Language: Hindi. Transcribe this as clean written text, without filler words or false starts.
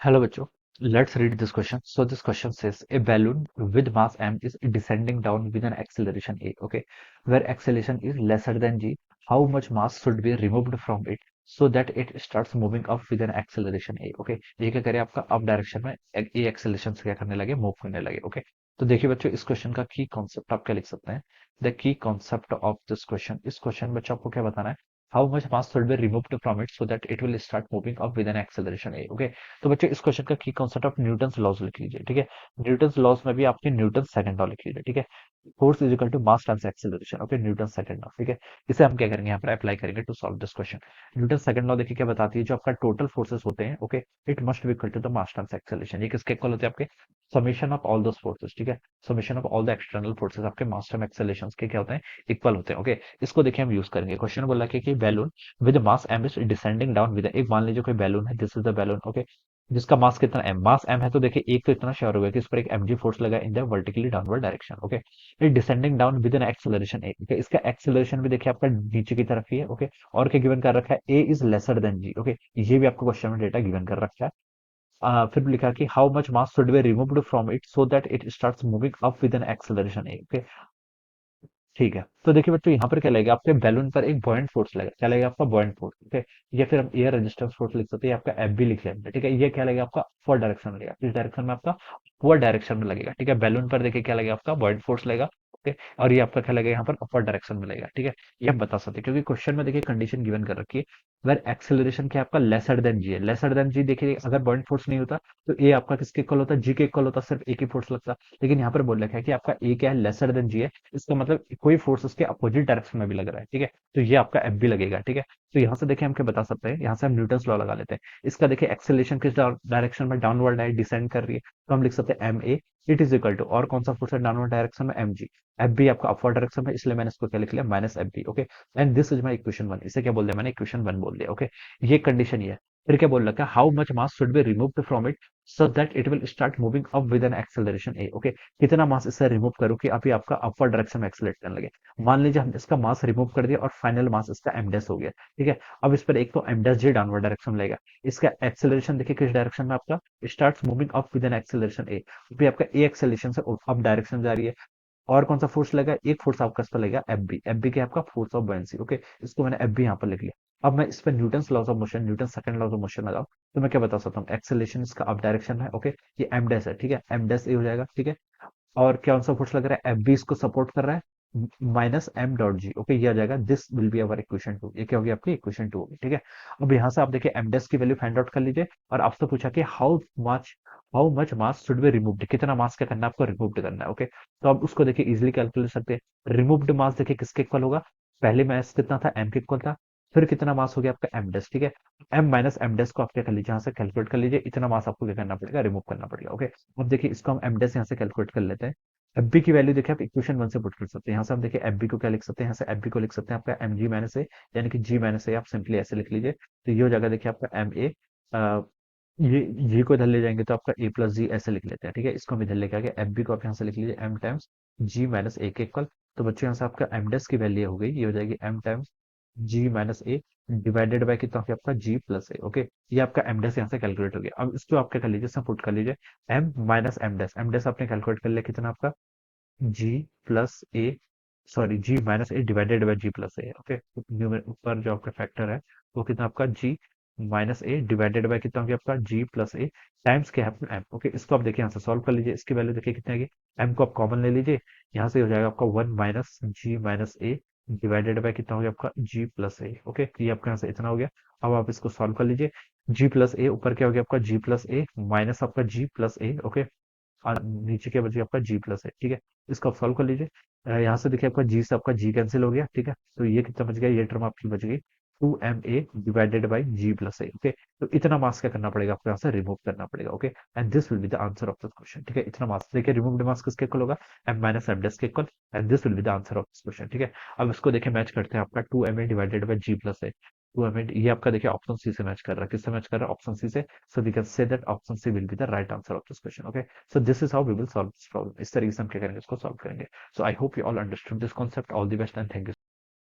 Hello, Bacho. Let's read this question. So this question says a balloon with mass m is descending down with an acceleration a. Okay, where acceleration is lesser than g. How much mass should be removed from it so that it starts moving up with an acceleration a? Okay, ये क्या करे आपका अप डायरेक्शन में a acceleration से क्या करने लगे, मूव करने लगे. ओके, तो देखिए बच्चों, इस क्वेश्चन का की कॉन्सेप्ट आप क्या लिख सकते हैं. The key concept of this question, इस क्वेश्चन बच्चों आपको क्या बताना है. How much mass should be removed from it so that it will start moving up with an acceleration A. Okay, तो बच्चों इस क्वेश्चन का की कॉन्सेप्ट ऑफ न्यूटन्स लॉज लिख लीजिए. ठीक है, न्यूटन्स लॉज में भी आपके न्यूटन सेकंड लॉ लिख लीजिए. ठीक है, force is equal to mass times acceleration. Okay, Newton second law. ठीक है, इसे हम क्या करेंगे, यहाँ पर अप्लाई करेंगे to solve this question. Newton second law देखिए क्या बताती है, जो आपका टोटल फोर्सेस होते हैं, okay, it must be equal to the mass times acceleration. ये किसके इक्वल होते हैं, आपके summation of all those forces. ठीक है, summation of all the external forces आपके मास टाइम एक्सेलरेशन के क्या होते हैं, इक्वल होते हैं. ओके, इसको देखिए हम यूज करेंगे. क्वेश्चन बोला कि balloon with mass m is descending down with एक, मान लीजिए कोई बैलून है, this is the balloon. Okay, जिसका मास कितना m, मास m है, तो देखिए एक तो इतना श्योर हो गया कि इस पर एक mg फोर्स लगा in the vertically downward direction. Okay, it descending down with an acceleration a. Okay, इसका एक्सेलरेशन भी देखिए आपका नीचे की तरफ ही है. ओके, और क्या गिवन कर रखा है, a is lesser than g. Okay, ये भी आपको क्वेश्चन में डेटा गिवन कर रखा है. फिर लिखा कि how much mass should be removed from it so that it starts moving up with an acceleration a. Okay, ठीक है, तो देखिए बच्चों यहाँ पर क्या लगेगा, आपके बैलून पर एक बॉयंट फोर्स लगेगा. क्या लगेगा, आपका बॉयंट फोर्स. ओके, या फिर हम एयर रेजिस्टेंस फोर्स लिख सकते हैं, आपका एफ भी लिख लेंगे. ठीक है, ये क्या लगेगा, आपका अपवर्ड डायरेक्शन में लगेगा. इस डायरेक्शन में आपका अपवर्ड डायरेक्शन में लगेगा. ठीक है, बैलून पर देखिए क्या लगेगा, आपका बॉयंट फोर्स लगेगा. ओके, और ये आपका क्या लगेगा, यहाँ पर अपवर्ड डायरेक्शन में लगेगा. ठीक है, ये हम बता सकते हैं क्योंकि क्वेश्चन में देखिए कंडीशन गिवन कर रखी है, वेर एक्सेलरेशन क्या आपका लेसर देन जी है. लेसर देन जी देखिए, अगर बॉयंट फोर्स नहीं होता तो ए आपका किसके इक्वल होता, जी के इक्वल होता, सिर्फ ए की फोर्स लगता. लेकिन यहाँ पर बोल रखा है कि आपका ए क्या है, लेसर देन जी है. इसका मतलब कोई फोर्स उसके अपोजिट डायरेक्शन में भी लग रहा है. ठीक है, तो ये आपका एफ भी लगेगा. ठीक है, तो यहाँ से देखिए हम क्या बता सकते हैं, यहाँ से हम न्यूटन्स लॉ लगा लेते हैं. इसका देखिए एक्सेलरेशन किस डायरेक्शन में, डाउनवर्ड है, डिसेंड कर रही है, तो हम लिख सकते हैं M A it is equal to, और कौन सा फोर्स है डाउनवर्ड डायरेक्शन में, एम जी. एफ बी आपका अपवर्ड डायरेक्शन में, इसलिए मैंने इसको क्या लिख लिया, minus F B. Okay, and this is my equation one. इसे क्या बोल दिया मैंने, इक्वेशन वन बोल दिया. ओके, ये कंडीशन ये है. फिर क्या बोल रखा है, how much mass should be removed from it so that it will start moving up with an acceleration A. Okay, कितना मास इससे रिमूव करो कि अभी आपका अपवर्ड डायरेक्शन में एक्सेलरेट करने लगे. मान लीजिए हम इसका मास रिमूव कर दिया और फाइनल मास इसका एम डेस हो गया. ठीक है, अब इस पर एक तो एम डेस जी डाउनवर्ड डायरेक्शन में लगेगा. इसका एक्सेलरेशन देखिए किस डायरेक्शन में, आपका starts moving up with an acceleration a. अभी आपका ए एक्सेलरेशन से अप डायरेक्शन जा रही है. और कौन सा फोर्स लगा, एक फोर्स आपका इस पर लगेगा एफ बी. एफ बी क्या है, आपका फोर्स ऑफ बुयांसी. ओके, इसको मैंने एफ बी यहाँ पर लिख लिया. अब मैं इस पर Newton's laws of motion, Newton second laws of motion लगाऊं, तो मैं क्या बता सकता हूँ, एक्सेलरेशन इसका अप डायरेक्शन है. ओके, ये एम डेस है. ठीक है, एम डेस ए हो जाएगा. ठीक है, और कौन सा फोर्स लग रहा है, एफ बी इसको सपोर्ट कर रहा है, minus M dot G. Okay, ये आ जाएगा, this will be our equation two. ये क्या होगी, आपकी इक्वेशन टू होगी. ठीक है, अब यहाँ से आप देखिए एम डेस की वैल्यू फाइंड आउट कर लीजिए, और आपसे पूछा कि how much mass should be removed, कितना मास क्या करना है, आपको रिमूव्ड करना है. ओके, तो आप उसको देखिए इजिली कैलकुलेट सकते हैं. रिमूव्ड मास देखिए किसके इक्वल होगा, पहले मास कितना था, एम के इक्वल था. फिर कितना मास हो गया आपका एम डेस. ठीक है, एम माइनस एम डेस को आप क्या कर लीजिए, यहाँ से कैलकुलेट कर लीजिए, इतना मास आपको क्या करना पड़ेगा, रिमूव करना पड़ेगा. ओके, अब देखिए इसको हम एम डेस यहाँ से कैलकुलेट कर लेते हैं. एफ बी की वैल्यू देखिए आप इक्वेशन वन से पुट कर सकते हैं. यहाँ से हम देखिए एफ बी को क्या लिख सकते हैं, यहाँ से एफ बी को लिख सकते हैं आपका एम जी माइनस ए, यानी कि जी माइनस ए, आप सिंपली ऐसे लिख लीजिए. तो ये हो जाएगा देखिए आपका एम ए, ये जी को इधर ले जाएंगे तो आपका ए प्लस जी ऐसे लिख लेते हैं. ठीक है, इसको हम इधर लेके आगे, एफ बी को आप यहाँ से लिख लीजिए एम टाइम्स जी माइनस ए के इक्वल. तो बच्चों यहाँ से आपका एम डेस की वैल्यू हो गई, ये हो जाएगी M times G minus A divided by कितना हो गया, आपका जी प्लस ए. ओके, ये आपका एम डेस यहाँ से कैलकुलेट हो गया. अब इसको आप क्या कर लीजिए, इसमें पुट कर लीजिए, एम माइनस एम डेस आपने कैलकुलेट कर लिया, कितना आपका g plus a, sorry g minus A divided by g plus A. Okay, ऊपर जो आपका फैक्टर है वो कितना आपका g minus A divided by कितना हो गया, आपका जी प्लस ए टाइम्स क्या है आपका एम. ओके, इसको आप देखिए यहाँ से सॉल्व कर लीजिए, इसकी वैल्यू देखिए कितनी आएगी, एम को आप कॉमन ले लीजिए, यहाँ से हो जाएगा आपका one minus G minus A divided by कितना हो गया, आपका जी प्लस ए. ओके, ये आपका यहाँ से इतना हो गया. अब आप इसको सॉल्व कर लीजिए, जी प्लस ए ऊपर क्या हो गया, आपका जी प्लस ए माइनस आपका जी प्लस ए. ओके, और नीचे क्या बच गया, आपका जी प्लस है. ठीक है, इसको आप सॉल्व कर लीजिए. यहाँ से देखिए आपका जी से आपका जी कैंसिल हो गया. ठीक है, तो ये कितना बच गया, ये टर्म आपकी बच गई two M A divided by G plus A. Okay, तो इतना मास क्या करना पड़ेगा, आपको यहाँ से रिमूव करना पड़ेगा. Okay, and this will be the answer of this question. ठीक है, इतना मास देखिए, रिमूव्ड मास किसके इक्वल होगा, एम माइनस एम डेस के equal, and this will be the answer of this question. ठीक है, अब इसको देखिए मैच करते हैं, आपका two M A divided by G plus A. Two M A ये आपका देखिए ऑप्शन सी से मैच कर रहा है, किससे मैच कर रहा है, ऑप्शन सी से. So we can say that option C will be the right answer of this question. Okay, so this is how we will solve this problem. इस तरीके से हम क्या करेंगे, इसको सॉल्व करेंगे. So I hope you all understood this concept. All the best and thank you.